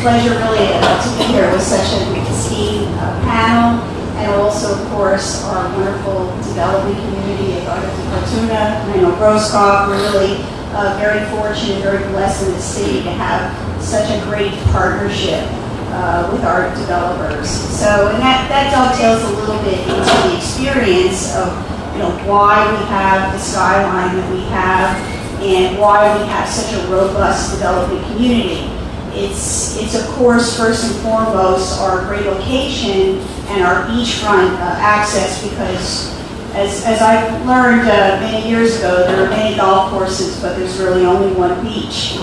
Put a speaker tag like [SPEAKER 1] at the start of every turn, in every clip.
[SPEAKER 1] pleasure really to be here with such an esteemed panel, and also, of course, our wonderful development community of Defortuna. I know Roscoff, we're really very fortunate, very blessed in the city to have such a great partnership with our developers. So, and that dovetails a little bit into the experience of, why we have the skyline that we have and why we have such a robust development community. It's of course, first and foremost, our great location and our beachfront access, because as I've learned many years ago, there are many golf courses, but there's really only one beach.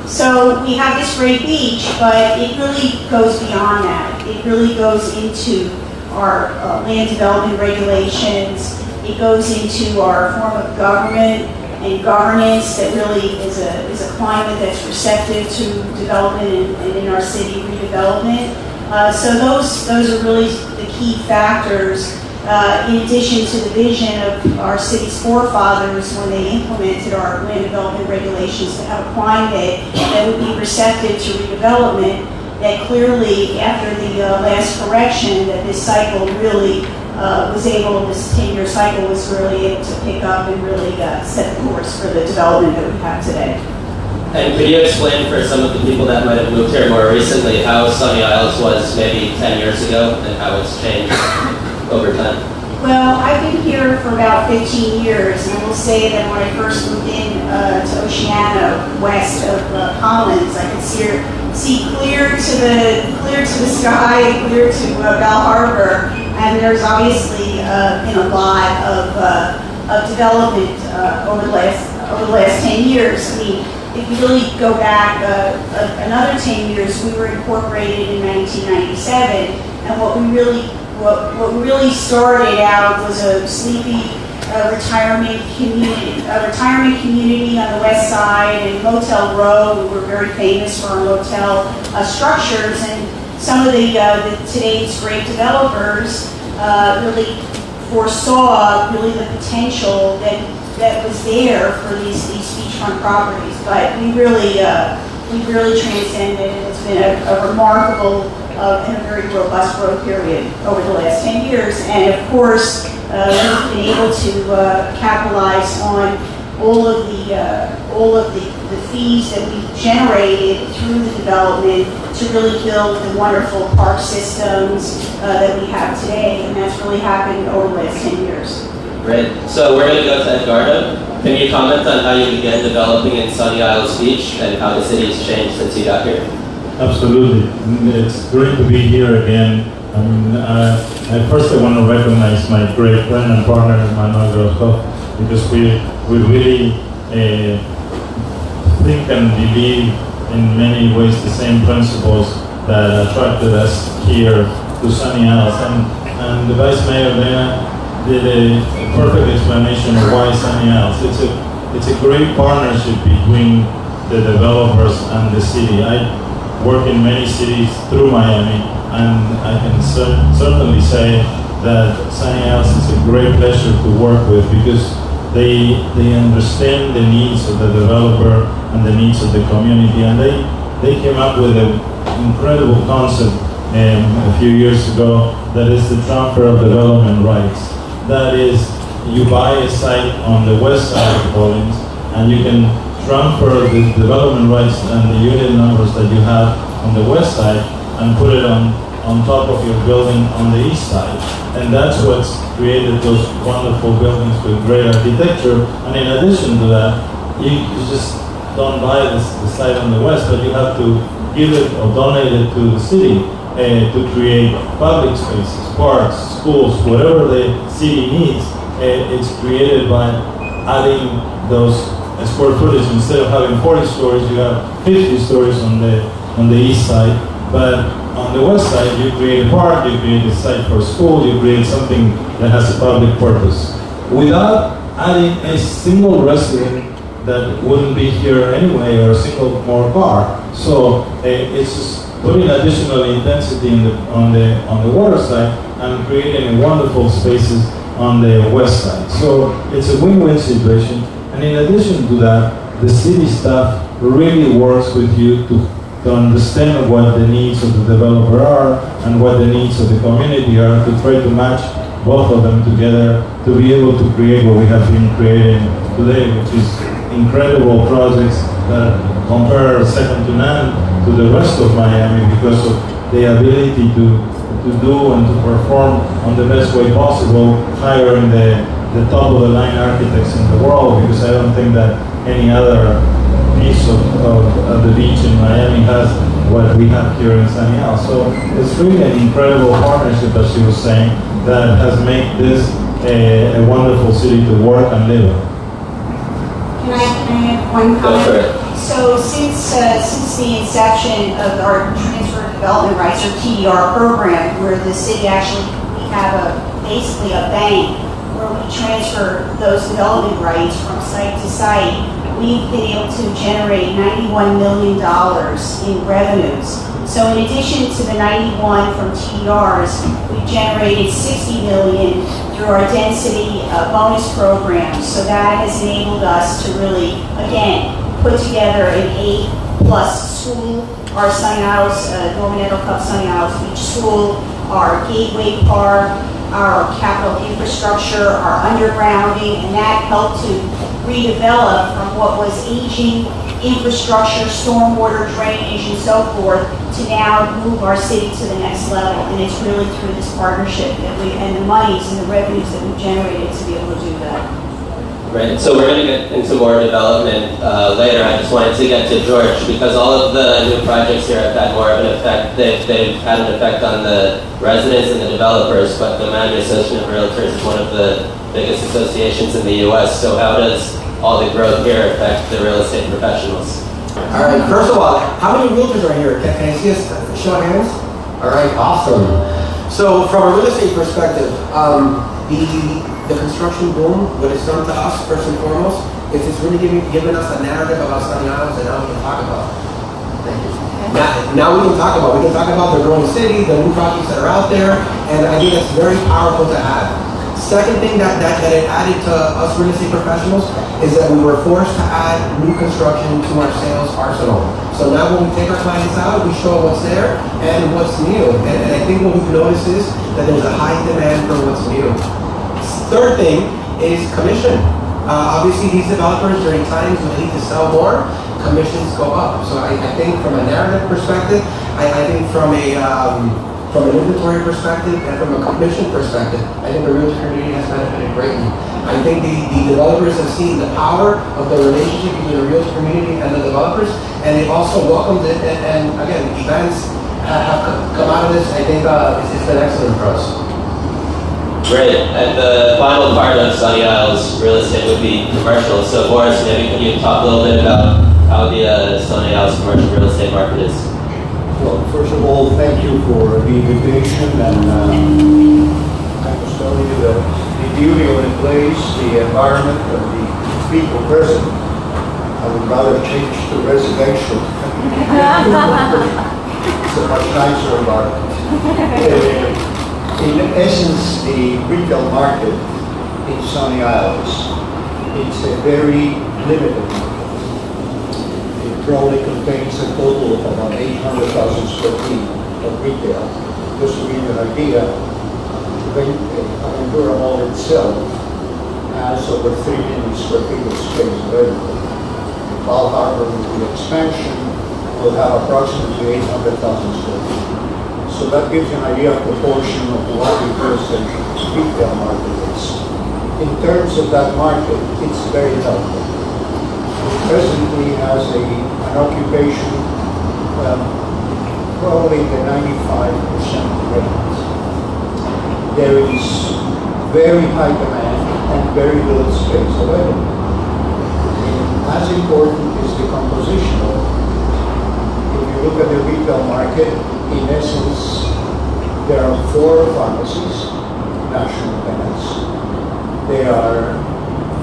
[SPEAKER 1] So we have this great beach, but it really goes beyond that. It really goes into our land development regulations. It goes into our form of government and governance that really is a climate that's receptive to development and in our city redevelopment. So those are really the key factors, in addition to the vision of our city's forefathers when they implemented our land development regulations to have a climate that would be receptive to redevelopment, that clearly after the last correction that this cycle really this 10-year cycle was really able to pick up and really set the course for the development that we have today.
[SPEAKER 2] And could you explain for some of the people that might have moved here more recently how Sunny Isles was maybe 10 years ago and how it's changed over time?
[SPEAKER 1] Well, I've been here for about 15 years, and I will say that when I first moved in to Oceana, west of Collins, I could see clear to the sky, clear to Bal Harbor, and there's obviously been a lot of development over the last 10 years. I mean, if you really go back another 10 years, we were incorporated in 1997, and what really started out was a sleepy retirement community on the west side, and Motel Row. We were very famous for our motel structures, and some of today's great developers really foresaw the potential that was there for these beachfront properties. But we really transcended, and it's been a remarkable and a very robust growth period over the last 10 years. And of course, we've been able to capitalize on all of the fees that we've generated through the development to really build the wonderful park systems that we have today, and that's really happened over the last 10 years.
[SPEAKER 2] Great. So we're going to go to Edgardo. Can you comment on how you began developing in Sunny Isles Beach and how the city has changed since you got here?
[SPEAKER 3] Absolutely. It's great to be here again. I mean, first I want to recognize my great friend and partner, Manuel Jorge, because we really think and believe in many ways the same principles that attracted us here to Sunny Isles. And the Vice Mayor Elena did a perfect explanation of why Sunny Isles. It's a great partnership between the developers and the city. I work in many cities through Miami, and I can certainly say that Sunny Isles is a great pleasure to work with, because they understand the needs of the developer and the needs of the community, and they came up with an incredible concept a few years ago, that is the transfer of development rights. That is, you buy a site on the west side of Collins, and you can transfer the development rights and the unit numbers that you have on the west side and put it on top of your building on the east side. And that's what's created those wonderful buildings with great architecture. And in addition to that, you just don't buy the site on the west, but you have to give it or donate it to the city to create public spaces, parks, schools, whatever the city needs. It's created by adding those square footage. Instead of having 40 stories, you have 50 stories on the east side. But on the west side, you create a park, you create a site for a school, you create something that has a public purpose, without adding a single resident that wouldn't be here anyway, or a single more car. So it's just putting additional intensity on the water side and creating wonderful spaces on the west side. So it's a win-win situation. And in addition to that, the city staff really works with you to to understand what the needs of the developer are and what the needs of the community are, to try to match both of them together to be able to create what we have been creating today, which is incredible projects that compare second to none to the rest of Miami because of the ability to do and to perform on the best way possible, hiring the top of the line architects in the world, because I don't think that any other piece of the beach in Miami has what we have here in Sunny Isles. So it's really an incredible partnership, as she was saying, that has made this a wonderful city to work and live in.
[SPEAKER 1] Can I have one comment? So since the inception of our transfer of development rights, or TDR program, where the city actually, we have basically a bank where we transfer those development rights from site to site, we've been able to generate $91 million in revenues. So in addition to the 91 from TDRs, we've generated 60 million through our density bonus programs. So that has enabled us to really, again, put together an A+ school, our Sunny Isles, Norman Edel Cup Sunny Isles Beach School, our Gateway Park, our capital infrastructure, our undergrounding, and that helped to redevelop from what was aging infrastructure, stormwater drainage, and so forth, to now move our city to the next level. And it's really through this partnership that and the monies and the revenues that we've generated to be able to do that.
[SPEAKER 2] Right, so we're going to get into more development later. I just wanted to get to Jorge, because all of the new projects here have had more of an effect. They've had an effect on the residents and the developers, but the Miami Association of Realtors is one of the biggest associations in the U.S., so how does all the growth here affect the real estate professionals?
[SPEAKER 4] All right, first of all, how many realtors are here? Can I see us show of hands? All right, awesome. So from a real estate perspective, the construction boom, what it's done to us, first and foremost, is it's really giving us a narrative about Sunny Isles and now we can talk about it. Thank you. Now we can talk about the growing city, the new projects that are out there, and I think that's very powerful to have. Second thing that it added to us real estate professionals is that we were forced to add new construction to our sales arsenal. So now when we take our clients out, we show what's there and what's new. And I think what we've noticed is that there's a high demand for what's new. Third thing is commission. Obviously these developers, during times when they need to sell more, commissions go up. So I think from a narrative perspective, I think from an inventory perspective and from a commission perspective, I think the realtor community has benefited greatly. I think the developers have seen the power of the relationship between the realtor community and the developers, and they've also welcomed it. And again, events have come out of this. I think it's been excellent for us.
[SPEAKER 2] Great. And the final part of Sunny Isles real estate would be commercial. So Boris, maybe can you talk a little bit about how the Sunny Isles commercial real estate market is?
[SPEAKER 5] Well, first of all, thank you for the invitation, and I must tell you that the beauty of the place, the environment, and the people present, I would rather change to residential. It's a much nicer environment. In essence, the retail market in Sunny Isles, it's a very limited market. It probably contains a total of about 800,000 square feet of retail. Just to give you an idea, Aventura Mall itself has over 3 million square feet of space available. Bal Harbor, with the expansion, will have approximately 800,000 square feet. So that gives you an idea of proportion of what the retail market is. In terms of that market, it's very healthy. It presently has an occupation probably in the 95% range. There is very high demand and very little space available. And as important is the composition of it. If you look at the retail market, in essence, there are 4 pharmacies, national tenants. There are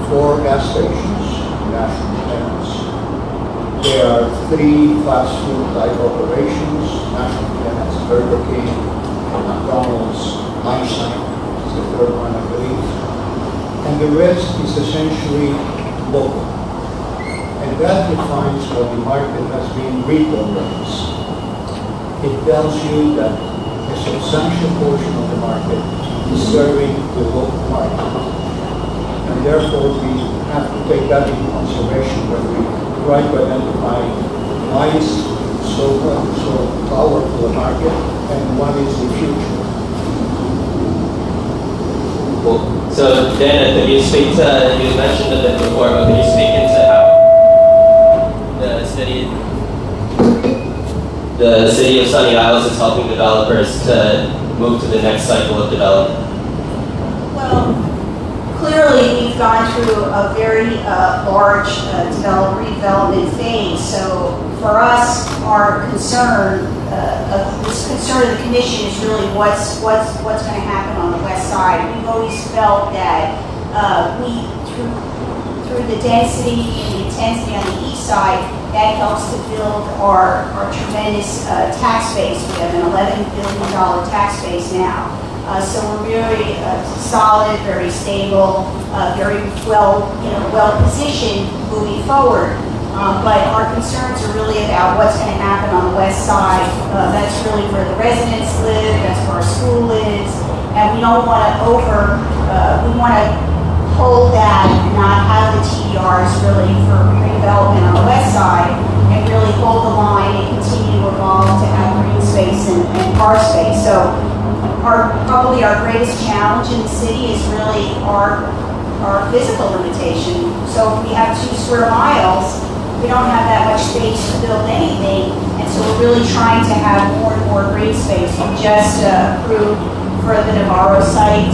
[SPEAKER 5] 4 gas stations, national tenants. There are 3 fast food type operations, national tenants, Burger King, McDonald's, Einstein is the 3rd one, I believe. And the rest is essentially local. And that defines what the market has been reprogrammed. It tells you that a substantial portion of the market is serving the local market. And therefore we have to take that into consideration when we try to identify why is so powerful a market and what is the future.
[SPEAKER 2] Cool. So Dana, could you speak to, you mentioned a bit before, but could you speak into how the city of Sunny Isles is helping developers to move to the next cycle of development?
[SPEAKER 1] Well, clearly we've gone through a very large redevelopment phase. So for us, our concern, this concern of the commission is really what's going to happen on the west side. We've always felt that through the density and the intensity on the east side, that helps to build our tremendous tax base. We have an $11 billion tax base now. So we're very solid, very stable, very well positioned moving forward. But our concerns are really about what's going to happen on the west side. That's really where the residents live, that's where our school is, and we don't want to we want to hold that and not have the TDRs really for redevelopment on the west side, and really hold the line and continue to evolve to have green space and park space. So probably our greatest challenge in the city is really our physical limitation. So if we have 2 square miles, we don't have that much space to build anything, and so we're really trying to have more and more green space. We just approved for the Navarro site,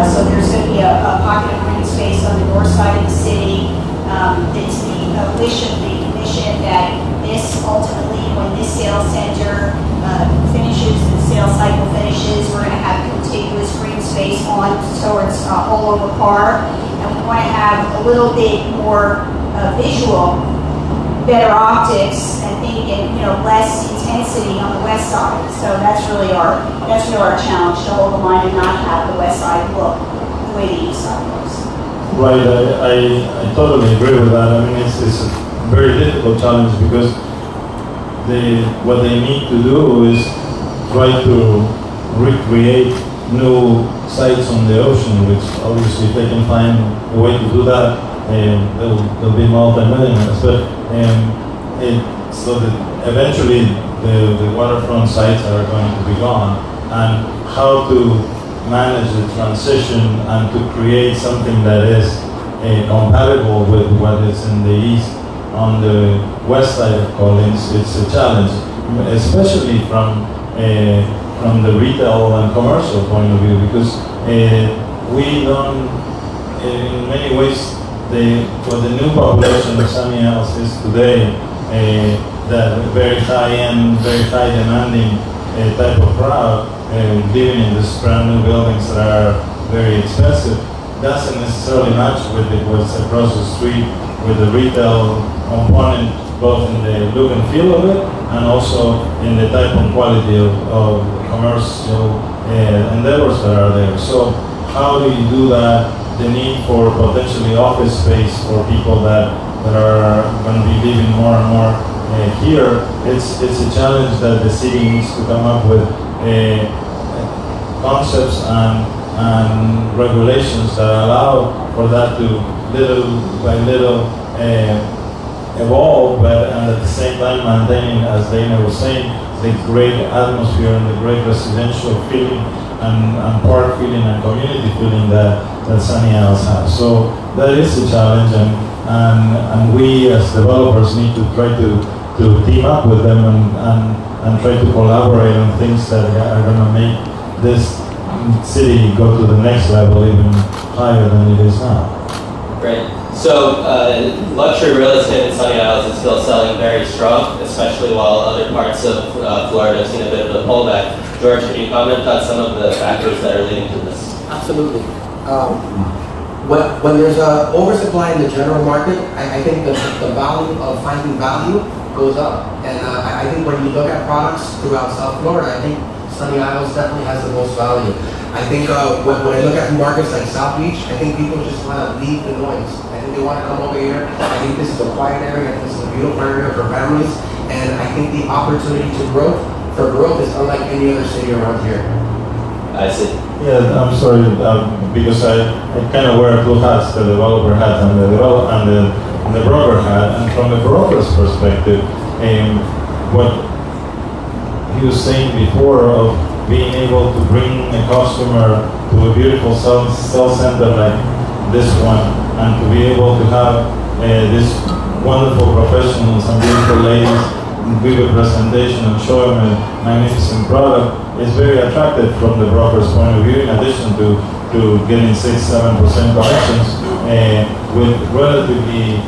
[SPEAKER 1] so there's going to be a pocket of green space on the north side of the city. It's the wish of the commission that this ultimately, when this sales center finishes, the sales cycle finishes, we're going to have contiguous green space on towards all over Park, and we want to have a little bit more visual, better optics, and less intensity on the west side. So that's really our challenge, to hold the line and not have the west side look the way the east side looks.
[SPEAKER 3] Right, I totally agree with that. I mean, it's a very difficult challenge because what they need to do is try to recreate new sites on the ocean, which obviously if they can find a way to do that, they'll be multi-millionaires. But so that eventually the waterfront sites are going to be gone, and how to manage the transition and to create something that is compatible with what is in the east on the west side of Collins, it's a challenge, especially from the retail and commercial point of view, because we don't, in many ways, what the new population of Sunny Isles is today, that very high-end, very high-demanding type of crowd, living in these brand new buildings that are very expensive, doesn't necessarily match with what's across the street with the retail component, both in the look and feel of it, and also in the type of quality of commercial endeavors that are there. So how do you do that? The need for potentially office space for people that are going to be living more and more here, it's a challenge that the city needs to come up with concepts and regulations that allow for that to little by little evolve, but and at the same time maintaining, as Dana was saying, the great atmosphere and the great residential feeling and park feeling and community feeling that Sunny Isles has. So that is a challenge, and we as developers need to try to team up with them and try to collaborate on things that are going to make this city go to the next level even higher than it is now.
[SPEAKER 2] Great. So luxury real estate in Sunny Isles is still selling very strong, especially while other parts of Florida have seen a bit of a pullback. George, can you comment on some of the factors that are leading to this?
[SPEAKER 4] Absolutely. When there's an oversupply in the general market, I think the value of finding value goes up. And I think when you look at products throughout South Florida, I think Sunny Isles definitely has the most value. I think when I look at markets like South Beach, I think people just want to leave the noise. I think they want to come over here. I think this is a quiet area. This is a beautiful area for families. And I think the opportunity to growth is unlike any other city around here.
[SPEAKER 2] I see.
[SPEAKER 3] Yeah, I'm sorry, because I kind of wear two hats, the developer hat and the broker hat. And from the broker's perspective, what he was saying before of being able to bring a customer to a beautiful sell center like this one, and to be able to have these wonderful professionals and beautiful ladies give a presentation and show them a magnificent product is very attractive from the broker's point of view, in addition to getting 6-7% commissions with relatively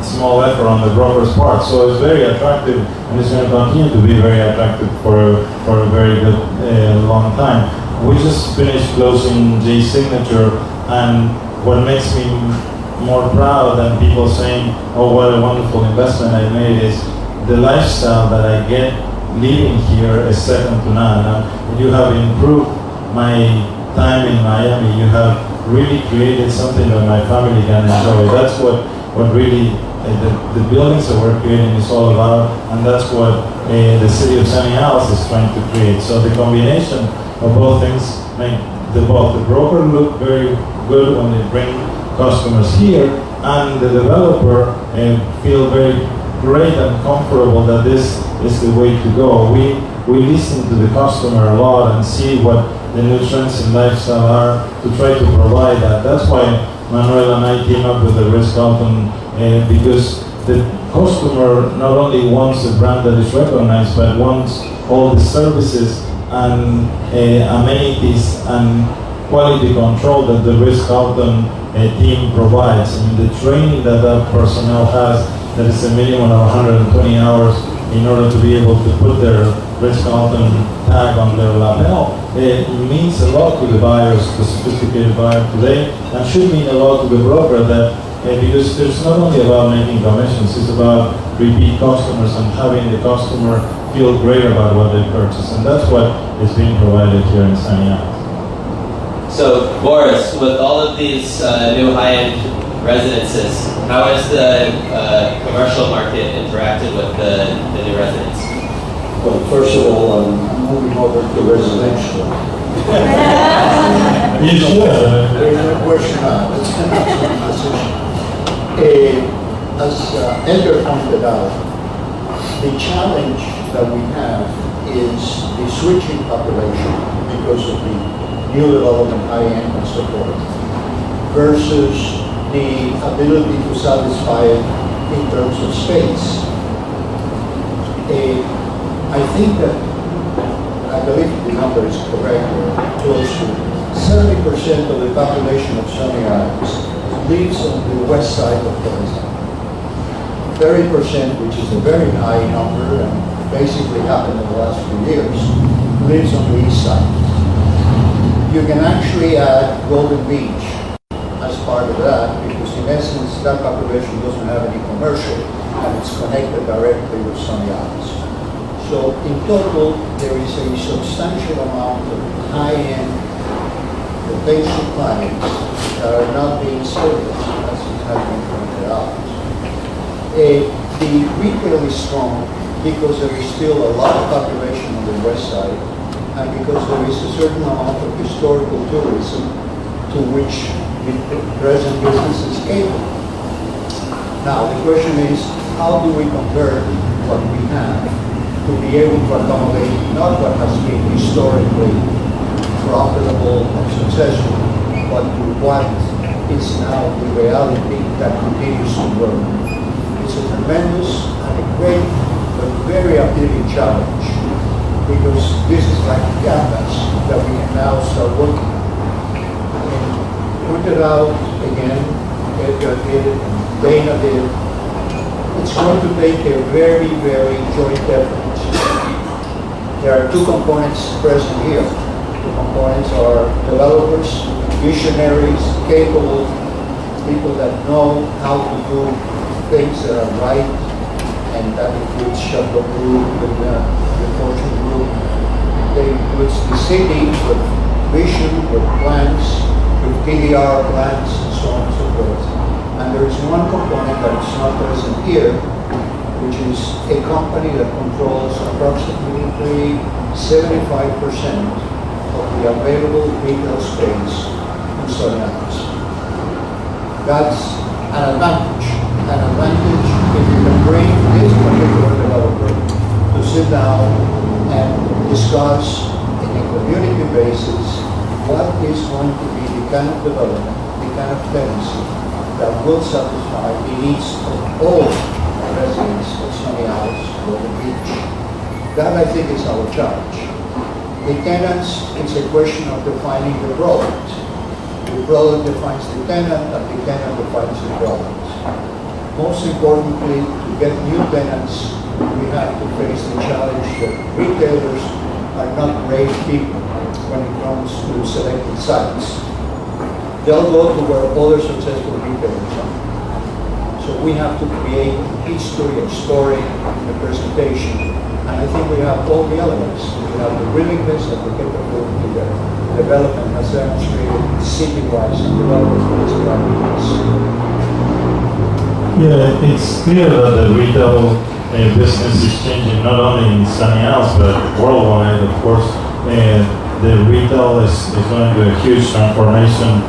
[SPEAKER 3] small effort on the broker's part. So it's very attractive, and it's going to continue to be very attractive for a very good long time. We just finished closing Jay's signature, and what makes me more proud than people saying, oh, what a wonderful investment I made, is the lifestyle that I get living here is second to none. You have improved my time in Miami. You have really created something that my family can enjoy. That's what really the buildings that we're creating is all about, and that's what the city of Sunny Isles is trying to create. So the combination of both things make the broker look very good when they bring customers here, and the developer feel very great and comfortable that this is the way to go. We listen to the customer a lot and see what the new trends in lifestyle are to try to provide that. That's why Manuel and I came up with the Ritz-Carlton, because the customer not only wants a brand that is recognized, but wants all the services and amenities and quality control that the Ritz-Carlton team provides. I mean, the training that personnel has, that is a minimum of 120 hours in order to be able to put their Ritz-Carlton tag on their lapel. It means a lot to the buyers, the sophisticated buyer today, and should mean a lot to the broker, that because it's not only about making commissions, it's about repeat customers and having the customer feel great about what they purchase, and that's what is being provided here in Sunny Isles.
[SPEAKER 2] So, Boris, with all of these new high-end residences, how has the commercial market interacted with the new residents?
[SPEAKER 5] Well, first of all, I'm moving over to residential.
[SPEAKER 3] You should.
[SPEAKER 5] There's no question on it. It's an absolute position. As Edgar pointed out, the challenge that we have is the switching population because of the new development, high-end and so forth, versus the ability to satisfy it in terms of space. I think that, I believe the number is correct, close to 70% of the population of Sunny Isles lives on the west side of the island. 30%, which is a very high number and basically happened in the last few years, lives on the east side. You can actually add Golden Beach as part of that, because in essence that population doesn't have any commercial and it's connected directly with Sunny Isles. So in total, there is a substantial amount of high-end potential clients that are not being serviced, as it has been pointed out. The retail is strong because there is still a lot of population on the west side, and because there is a certain amount of historical tourism to which the present business is capable. Now, the question is, how do we convert what we have to be able to accommodate not what has been historically profitable and successful, but to what is now the reality that continues to grow. It's a tremendous and a great but very appealing challenge, because this is like a canvas that we can now start working on. And pointed out again, Edgar did it, Dana did it. It's going to take a very, very joint effort. There are two components present here. The components are developers, visionaries, capable people that know how to do things that are right, and that includes Chateau Group and the Fortune Group. They it's the city with vision, with plans, with TDR plans, and so on and so forth. And there is one component that is not present here, which is a company that controls approximately 75% of the available retail space in Sunny Isles. That's an advantage. An advantage if you can bring this particular developer to sit down and discuss in a community basis what is going to be the kind of development, the kind of tenancy that will satisfy the needs of all residents of Sunny Isles or the beach. That, I think, is our challenge. The tenants, it's a question of defining the product. The product defines the tenant, and the tenant defines the product. Most importantly, to get new tenants, we have to face the challenge that retailers are not great people when it comes to selecting sites. They'll go to where other successful retailers are. So we have to create history and story in the presentation. And I think we have all the elements. We have the willingness and the capability there. Development has demonstrated city-wise and development is practice.
[SPEAKER 3] Yeah, it's clear that the retail business is changing not only in Sunny Isles but worldwide. Of course, the retail is going through a huge transformation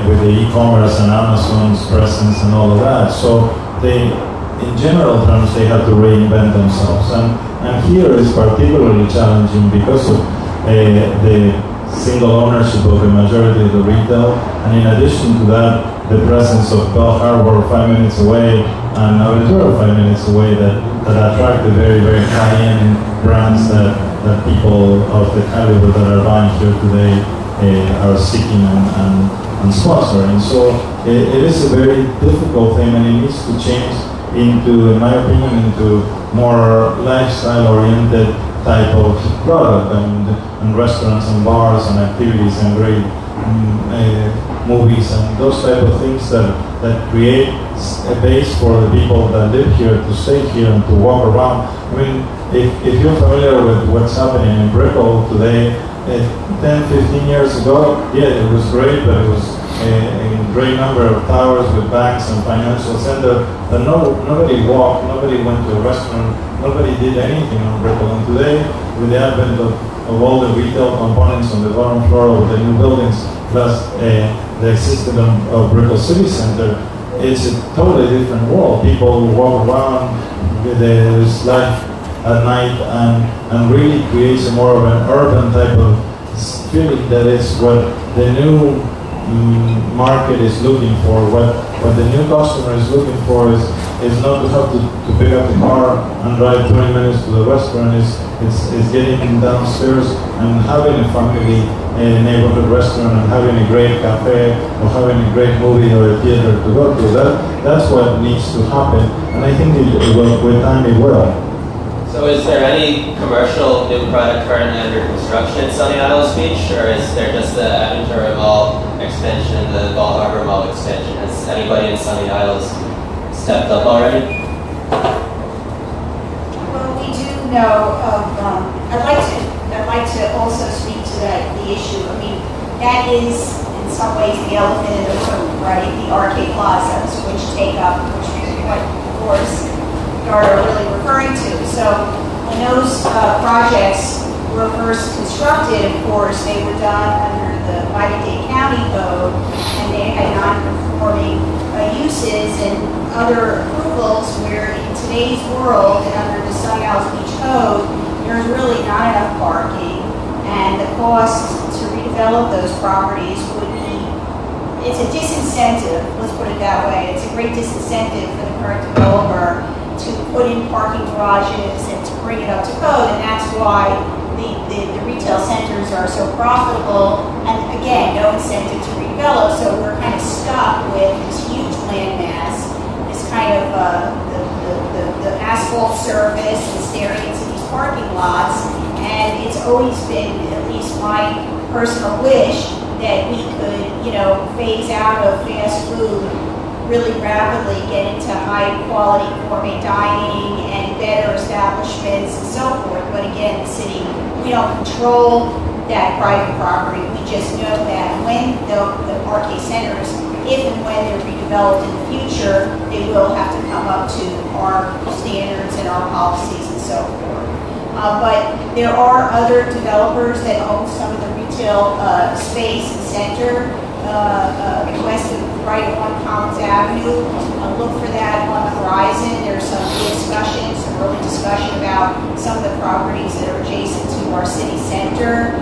[SPEAKER 3] with the e-commerce and Amazon's presence and all of that. So they, in general terms, they have to reinvent themselves. And here is particularly challenging because of the single ownership of the majority of the retail, and in addition to that, the presence of Bell Harbor 5 minutes away and Aventura 5 minutes away that attract the very, very high-end brands that people of the caliber that are buying here today are seeking and sponsoring. So it is a very difficult thing, and it needs to change into, in my opinion, into more lifestyle-oriented type of product and restaurants and bars and activities and great movies and those type of things that create a base for the people that live here to stay here and to walk around. I mean, if you're familiar with what's happening in Brickell today, 10, 15 years ago, yeah, it was great, but it was a great number of towers with banks and financial center, but nobody walked, nobody went to a restaurant, nobody did anything on Brickell. And today, with the advent of all the retail components on the bottom floor of the new buildings, plus the existence of Brickell City Center, it's a totally different world. People walk around, there's life at night, and really creates a more of an urban type of feeling that is what the new market is looking for. What the new customer is looking for is not to have to pick up the car and drive 20 minutes to the restaurant. It's getting downstairs and having a family neighborhood restaurant and having a great cafe or having a great movie or a theater to go to. That's what needs to happen, and I think it will, with time it will.
[SPEAKER 2] So is there any commercial new product currently under construction in Sunny Isles Beach, or is there just the Aventura Mall extension, the Ball Harbor Mall extension? Has anybody in Sunny Isles stepped up already?
[SPEAKER 1] Well, we do know of, I'd like to also speak to the issue. I mean, that is in some ways the elephant in the room, right? The arcade plazas, which take up, which is what Boris are really referring to. So when those projects were first constructed, of course, they were done under the Miami-Dade County Code, and they had non-conforming uses and other approvals, where in today's world and under the Sunny Isles Beach Code, there's really not enough parking, and the cost to redevelop those properties would be, it's a disincentive, let's put it that way. It's a great disincentive for the current developer to put in parking garages and to bring it up to code, and that's why the retail centers are so profitable, and again, no incentive to redevelop, so we're kind of stuck with this huge land mass, this kind of the asphalt surface and staring into these parking lots, and it's always been, at least my personal wish, that we could, phase out of fast food really rapidly get into high quality gourmet dining and better establishments and so forth. But again, the city, we don't control that private property. We just know that when the arcade centers, if and when they're redeveloped in the future, they will have to come up to our standards and our policies and so forth. But there are other developers that own some of the retail space and center west of right on Collins Avenue. Look for that on the horizon. There's some discussion, some early discussion about some of the properties that are adjacent to our city center.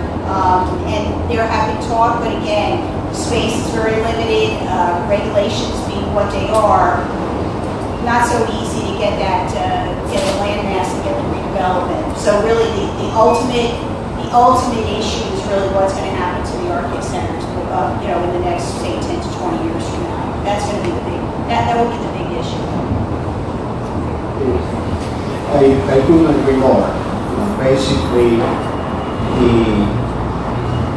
[SPEAKER 1] And there have been talk, but again, space is very limited, regulations being what they are, not so easy to get that, get the land mass and get the redevelopment. So really the ultimate issue is really what's going to happen to the arcade centers, you know, in the next, say, 10 to 20 years from now. That's going to be the big, that will be the big issue.
[SPEAKER 5] I couldn't agree more. Basically, the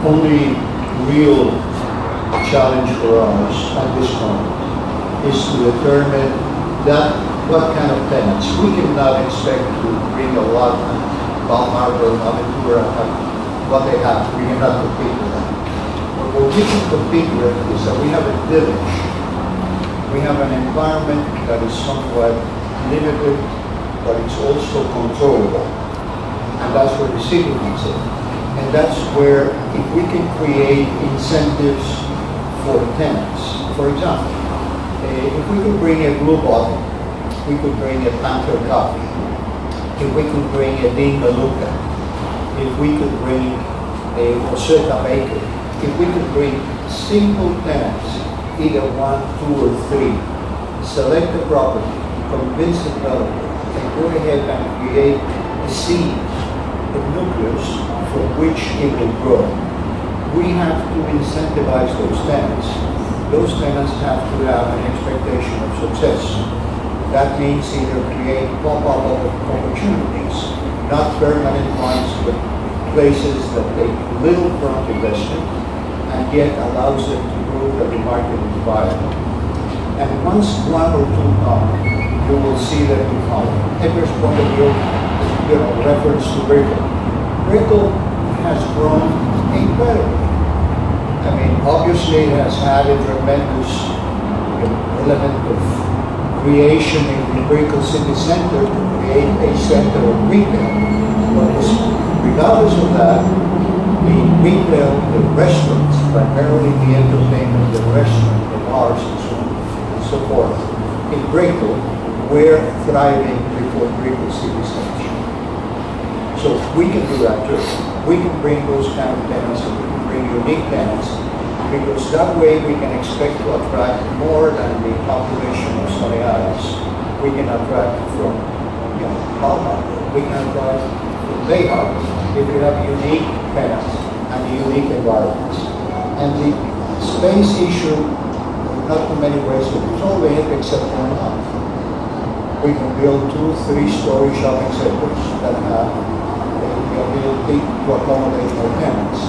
[SPEAKER 5] only real challenge for us at this point is to determine that what kind of tenants. We cannot expect to bring a lot of Bal Harbor, Aventura, what they have. We cannot compete with that. What we can compete with is that we have a village. We have an environment that is somewhat limited, but it's also controllable. And that's where the city comes in. And that's where, if we can create incentives for tenants, for example, if we could bring a Blue Bottle, we could bring a Panther Coffee, if we could bring a Dean Maluka, if we could bring a Rosetta Baker, if we could bring single tenants, either 1, 2, or 3, select the property, convince the developer, and go ahead and create a seed, a nucleus from which it will grow. We have to incentivize those tenants. Those tenants have to have an expectation of success. That means either create pop-up opportunities, not permanent ones, but places that take little from investment and yet allows them to prove that the market is viable. And once 1 or 2 come, you will see that we follow. Edgar's point of view, reference to Brickell. Brickell has grown incredibly. I mean, obviously it has had a tremendous element of creation in the Brickell City Center to create a center of retail. But regardless of that, the retail, the restaurants, primarily the entertainment, the restaurant, the bars, and so forth, in Brickell, were thriving before Brickell City Center. So we can do that too. We can bring those kind of tenants, and we can bring unique tenants, because that way we can expect to attract more than the population of Sunny Isles. We can attract from, Colbin. We can attract from Bay Harbor if we have unique tenants and unique environments. And the space issue, not in many ways, to control it except for now. We can build 2, 3-story shopping centers that have the ability to accommodate more tenants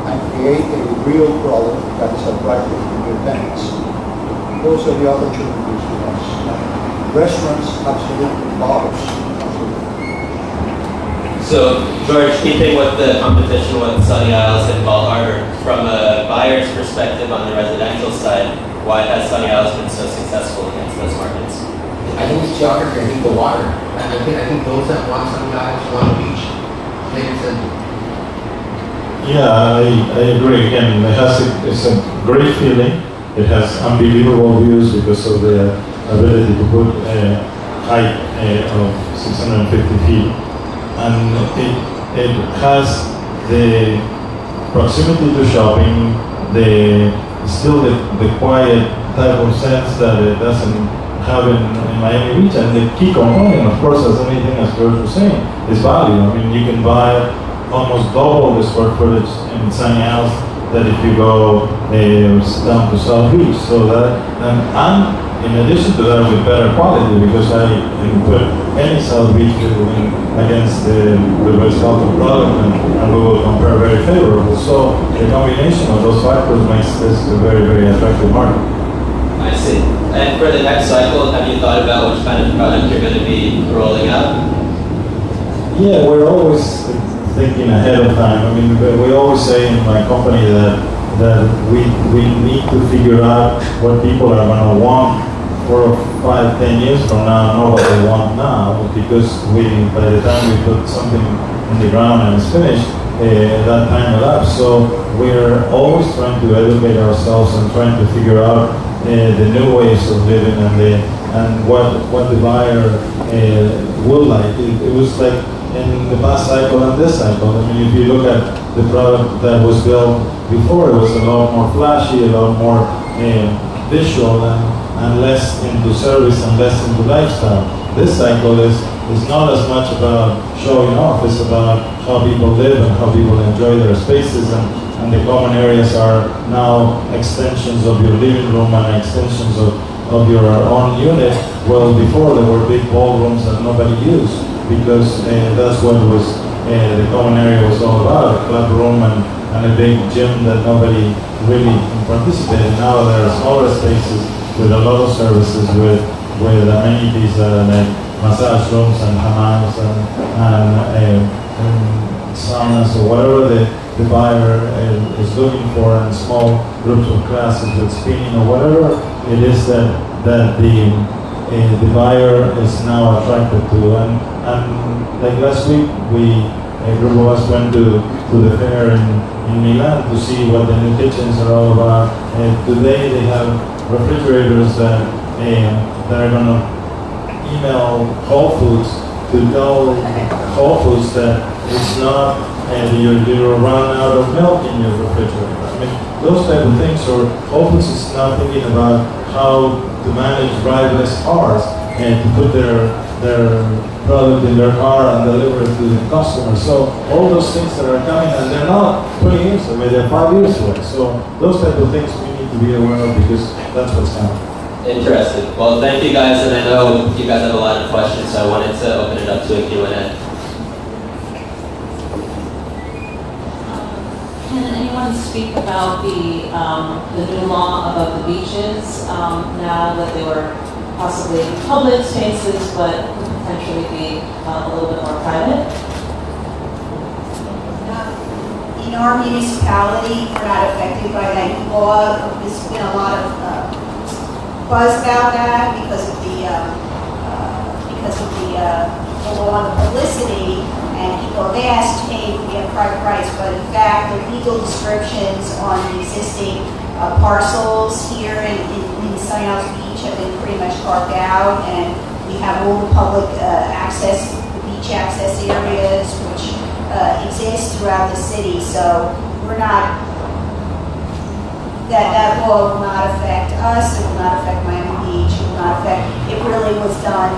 [SPEAKER 5] and create a real product that is attractive to new tenants. Those are the opportunities for us. Restaurants, absolutely, bars, absolutely.
[SPEAKER 2] So, George, keeping with the competition with Sunny Isles and Bal Harbor, from a buyer's perspective on the residential side, why has Sunny Isles been so successful against those markets?
[SPEAKER 4] I think it's geography, I think the water. I think those that want Sunny Isles want a beach.
[SPEAKER 3] Yeah, I agree. Again, it's a great feeling. It has unbelievable views because of the ability to put a height of 650 feet. And it has the proximity to shopping, still the quiet type of sense that it doesn't have in Miami Beach. And the key component, of course, as anything, as George was saying, is value. I mean, you can buy almost double the square footage in Sunny Isles that if you go down to South Beach. So that, and in addition to that, with better quality, because I can put any South Beach against the West Halton product, and we will compare very favorable. So the combination of those factors makes this a very, very attractive market.
[SPEAKER 2] I see. And for the next cycle, have you thought about which kind of product you're going to be rolling out?
[SPEAKER 3] Yeah, we're always thinking ahead of time. I mean, we always say in my company that we need to figure out what people are going to want 4, 5, 10 years from now, not what they want now, because by the time we put something in the ground and it's finished, that time elapsed. So we're always trying to educate ourselves and trying to figure out the new ways of living and what the buyer will like. It was like in the past cycle and this cycle. I mean, if you look at the product that was built before, it was a lot more flashy, a lot more visual, and less into service and less into lifestyle. This cycle is not as much about showing off, it's about how people live and how people enjoy their spaces, and the common areas are now extensions of your living room and extensions of your own unit. Well, before there were big ballrooms that nobody used, because that's what was the common area was all about, a club room and a big gym that nobody really participated. Now there are smaller spaces with a lot of services, with amenities like massage rooms and hammams and saunas or whatever the buyer is looking for, and small groups of classes with spinning or whatever it is that the buyer is now attracted to. And like last week, a group of us went to the fair in Milan to see what the new kitchens are all about. Today they have refrigerators that are going to email Whole Foods to tell Whole Foods that it's not you're running out of milk in your refrigerator. I mean, those type of things. Or Whole Foods is now thinking about how to manage driverless cars and to put their product in their car and deliver it to the customer. So all those things that are coming, and they're not 20 years away, they're 5 years away. So those type of things we need to be aware of, because that's what's coming.
[SPEAKER 2] Interesting. Well, thank you guys, and I know you guys have a lot of questions, so I wanted to open it up to a Q&A.
[SPEAKER 6] Can anyone speak about the new law about the beaches, now that they were possibly public spaces, but could potentially be a little bit more private?
[SPEAKER 1] In our municipality, we're not affected by that law. There's been a lot of buzz about that because of the law and the publicity, and people have asked, hey, we have private rights, but in fact, the legal descriptions on the existing parcels here in Sunny Isles Beach have been pretty much carved out, and we have all the public access, the beach access areas, which exist throughout the city. So we're not, that law will not affect us, it will not affect Miami Beach, it will not affect, it really was done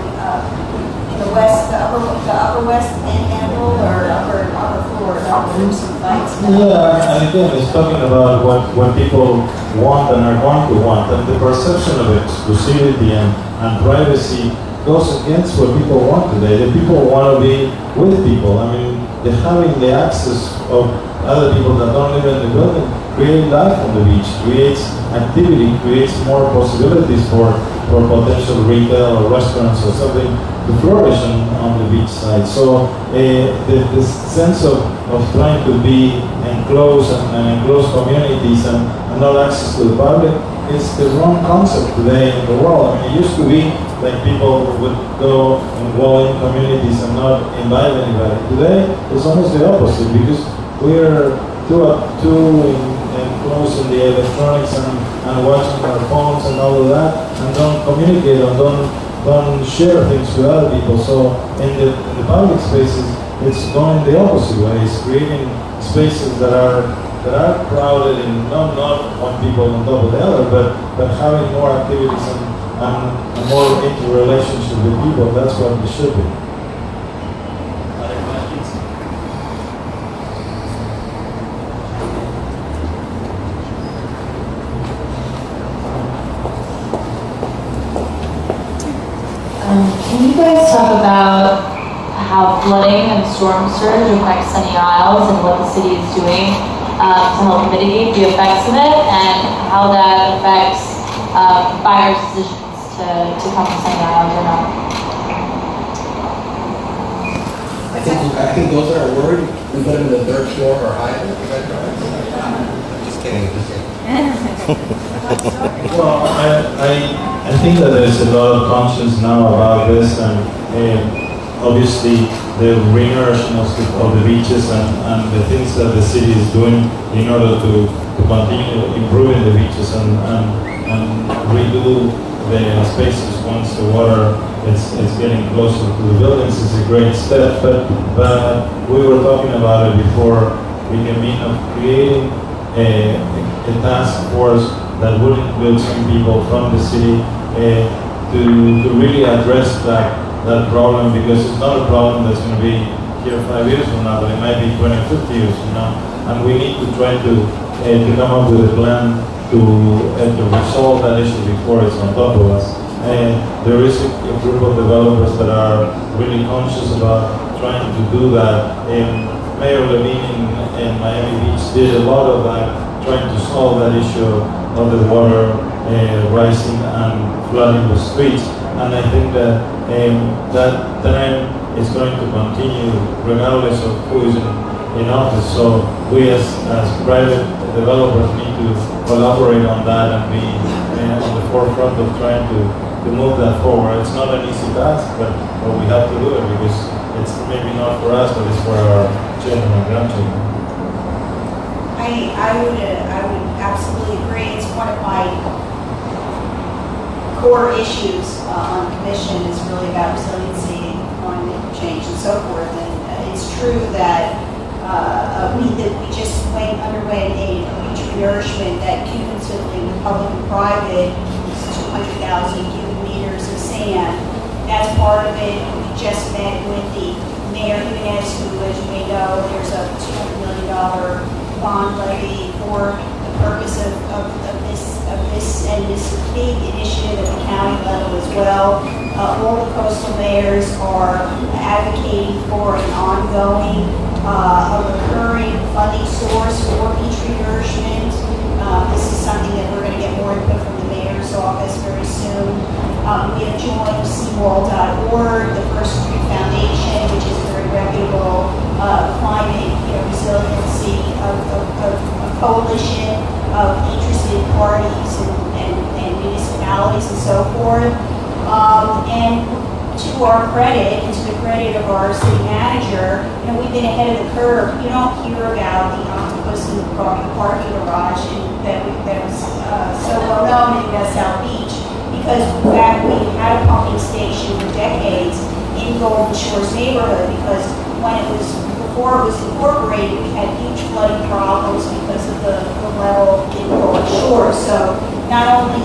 [SPEAKER 1] in the west, the upper west panhandle, or upper Florida, there were some fights.
[SPEAKER 3] Yeah, and again, it's talking about what people want and are going to want, and the perception of exclusivity and privacy goes against what people want today. The people want to be with people. I mean, having the access of other people that don't live in the building create life on the beach, creates activity, creates more possibilities for potential retail or restaurants or something to flourish on the beach side. So the sense of trying to be enclosed and enclosed communities and not access to the public is the wrong concept today in the world. I mean, it used to be like people would go and wall in communities and not invite anybody. Today, it's almost the opposite, because we're too enclosed in the electronics and watching our phones and all of that, and don't communicate and don't share things with other people. So in the public spaces, it's going the opposite way. It's creating spaces that are crowded and not one people on top of the other, but having more activities and more interrelationship with people. That's what it should be.
[SPEAKER 2] Other questions?
[SPEAKER 7] Can you guys talk about how flooding and storm surge affects Sunny Isles and what the city is doing to help mitigate the effects of it, and how that affects buyers' decisions to come to Sunny Isles or not?
[SPEAKER 4] I think those are a word. We put them in the third floor or higher. Is that correct? Just kidding. Just kidding.
[SPEAKER 3] Well, I think that there's a lot of conscience now about this, and obviously the re-nourishing of the beaches and the things that the city is doing in order to continue improving the beaches and redo the spaces once the water is getting closer to the buildings is a great step. But we were talking about it before. We can mean of creating a task force that would include some people from the city to really address that problem, because it's not a problem that's going to be here 5 years from now, but it might be 20 or 50 years from now. And we need to try to come up with a plan to resolve that issue before it's on top of us. There is a group of developers that are really conscious about trying to do that. Mayor Levine in Miami Beach did a lot of that, trying to solve that issue of the water rising and flooding the streets. And I think that that trend is going to continue regardless of who is in office. So we as private developers need to collaborate on that and be on the forefront of trying to move that forward. It's not an easy task, but we have to do it because it's maybe not for us, but it's for our children and grandchildren.
[SPEAKER 1] I would absolutely agree. It's one of my core issues on the commission is really about resiliency, climate change, and so forth. And it's true that we just underwent a beach renourishment that cumulatively, with public and private, is 200,000 cubic meters of sand. That's part of it. We just met with the Mayor Jimenez, who, as you may know, there's a $200 million bond levy for the purpose of this and this big initiative at the county level as well. All the coastal mayors are advocating for an ongoing, recurring funding source for beach renourishment. This is something that we're going to get more input from the mayor's office very soon. We have joined seawall.org, the First Street Foundation, which is a very reputable climate resiliency of coalition of interested parties and municipalities and so forth. And to our credit, and to the credit of our city manager, we've been ahead of the curve. You don't hear about the octopus in the parking garage that was so well known in South Beach, because in fact we had a pumping station for decades in Golden Shores neighborhood, because before it was incorporated, we had huge flooding problems because of the level in Golden Shores. So not only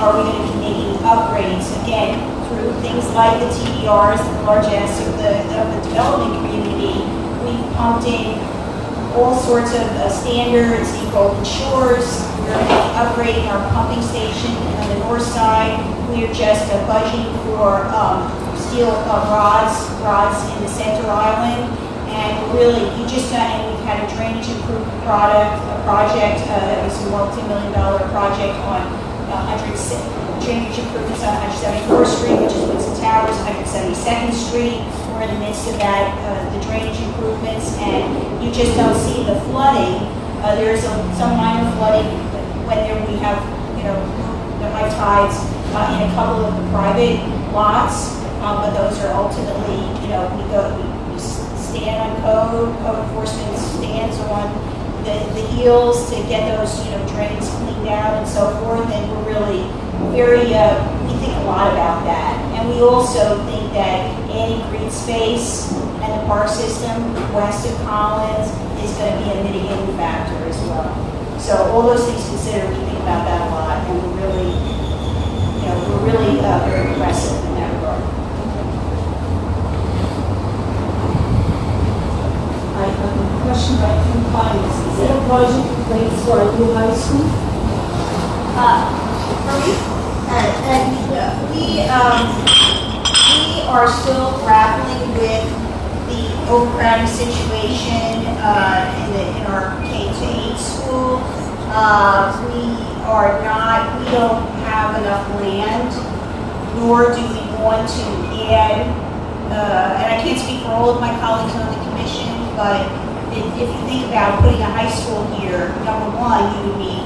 [SPEAKER 1] are we going to be making upgrades, again, through things like the TDRs, the largesse of the development community, we've pumped in all sorts of standards in Golden Shores. We're going to be upgrading our pumping station on the north side. We are just budgeting for steel rods in the center island. And really, and we've had a drainage improvement project that was a multi-million-dollar project on drainage improvements on 174th Street, which is Winston Towers, 172nd Street. We're in the midst of that, the drainage improvements, and you just don't see the flooding. There is some minor flooding when we have, the high tides in a couple of the private lots, but those are ultimately, we stand on code enforcement stands on the heels to get those, drains cleaned out and so forth, and we're really we think a lot about that. And we also think that adding green space and the park system west of Collins is going to be a mitigating factor as well. So all those things considered, we think about that a lot, and we're really very progressive in that regard.
[SPEAKER 8] I have a question about compliance. Is there a project in place for a new high school?
[SPEAKER 1] We are still grappling with the overcrowding situation in our K-8 school. We don't have enough land, nor do we want to add, and I can't speak for all of my colleagues on the commission, but if you think about putting a high school here, number one, you would need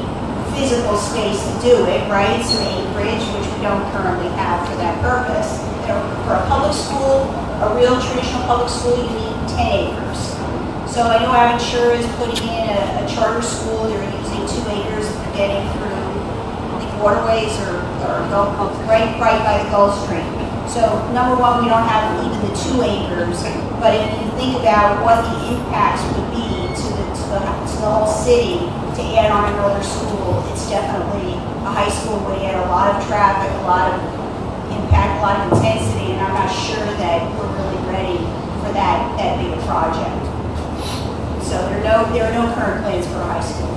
[SPEAKER 1] physical space to do it, right? So acreage, which we don't currently have for that purpose. For a public school, a real traditional public school, you need 10 acres. So I know Aventura is putting in a charter school. They're using 2 acres that they're getting through, I think, waterways or right by the Gulf Stream. So number one, we don't have even the 2 acres. But if you think about what the impacts would be to the whole city to add on another school, it's definitely a high school would add a lot of traffic, a lot of impact, a lot of intensity, and I'm not sure that we're really ready for that big a project. So there are no current plans for a high school.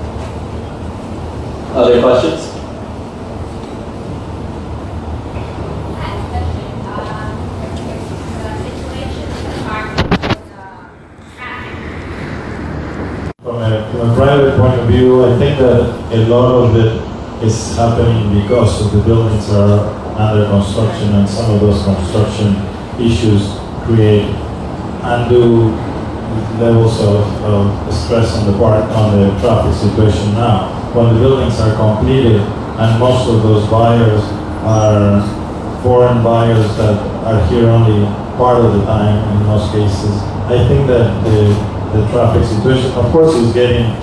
[SPEAKER 2] Other questions?
[SPEAKER 3] From a private point of view, I think that a lot of it is happening because of the buildings are under construction, and some of those construction issues create undue levels of stress on the traffic situation now. When the buildings are completed, and most of those buyers are foreign buyers that are here only part of the time in most cases, I think that the traffic situation, of course, is getting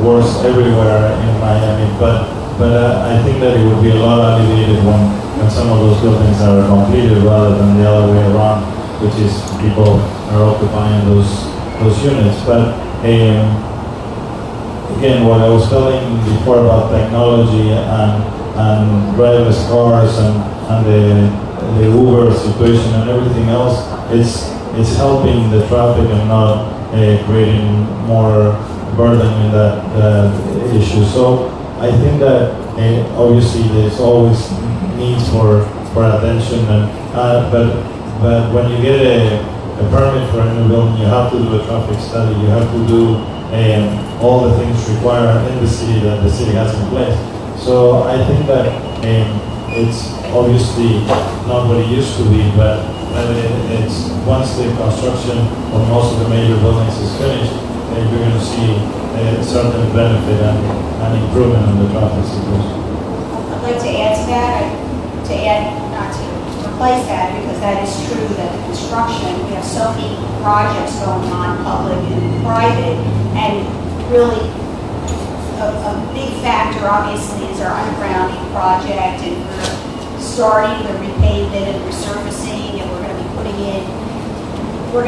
[SPEAKER 3] worse everywhere in Miami, but I think that it would be a lot alleviated when some of those buildings are completed rather than the other way around, which is people are occupying those units. But again, what I was telling before about technology and driverless cars and the Uber situation and everything else, it's helping the traffic and not creating more burden in that issue. So I think that obviously there's always needs for attention, but when you get a permit for a new building, you have to do a traffic study. You have to do all the things required in the city that the city has in place. So I think that it's obviously not what it used to be, but it's once the construction of most of the major buildings is finished, you're going to see a certain benefit and improvement in the traffic situation.
[SPEAKER 1] I'd like to add to that, not to replace that, because that is true that the construction, we have so many projects going on, public and private, and really a big factor obviously is our undergrounding project, and we're starting the repavement and resurfacing, and we're going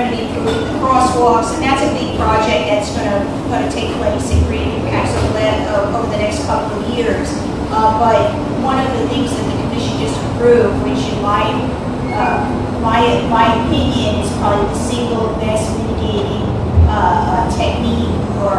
[SPEAKER 1] to be improving the crosswalks, and that's a big project that's going to take place and create impacts over the next couple of years. But one of the things that the commission just approved, which in my opinion is probably the single best mitigating technique or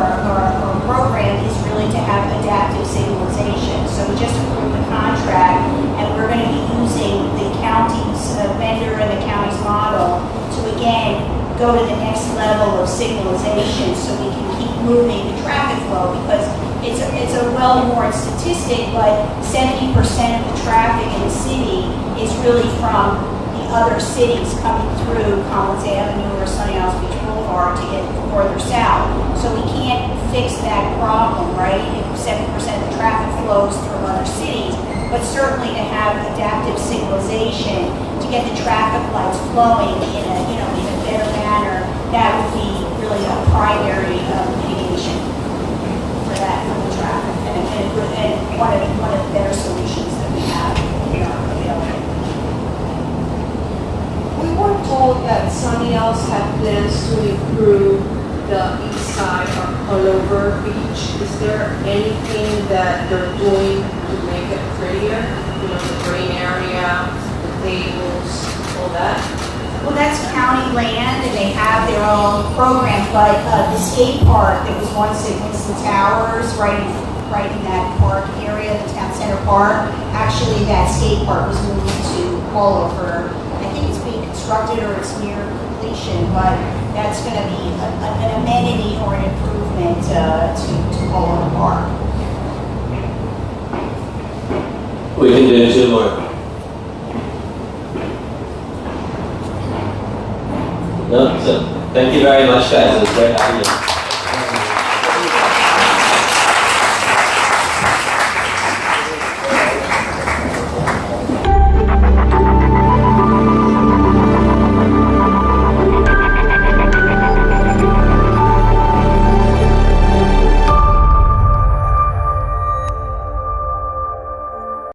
[SPEAKER 1] program, is really to have adaptive signalization. So we just approved the contract, and we're going to be using the county's vendor and the county's model to again go to the next level of signalization, so we can keep moving the traffic flow, because it's a well-worn statistic, but 70% of the traffic in the city is really from the other cities coming through Collins Avenue or Sunny Isles Beach Boulevard to get further south. So we can't fix that problem, right? If 70% of the traffic flows through other cities, but certainly to have adaptive signalization to get the traffic lights flowing in a better manner, that would be really a primary mitigation for that for the traffic, and one of the better solutions that we have available.
[SPEAKER 9] We were told that Sunny Isles had plans to improve the east side of Kolbin Beach. Is there anything that they're doing to make it prettier? You know, the green area, the tables, all that?
[SPEAKER 1] Well, that's county land, and they have their own program, but the skate park that was once at Winston Towers, right in that park area, the town center park, actually that skate park was moved to Kolbin. I think it's being constructed or it's near completion, but that's going to be an amenity or an improvement to Kolbin Park.
[SPEAKER 2] We can do 2 more. No, so thank you very much, guys. It was great having you.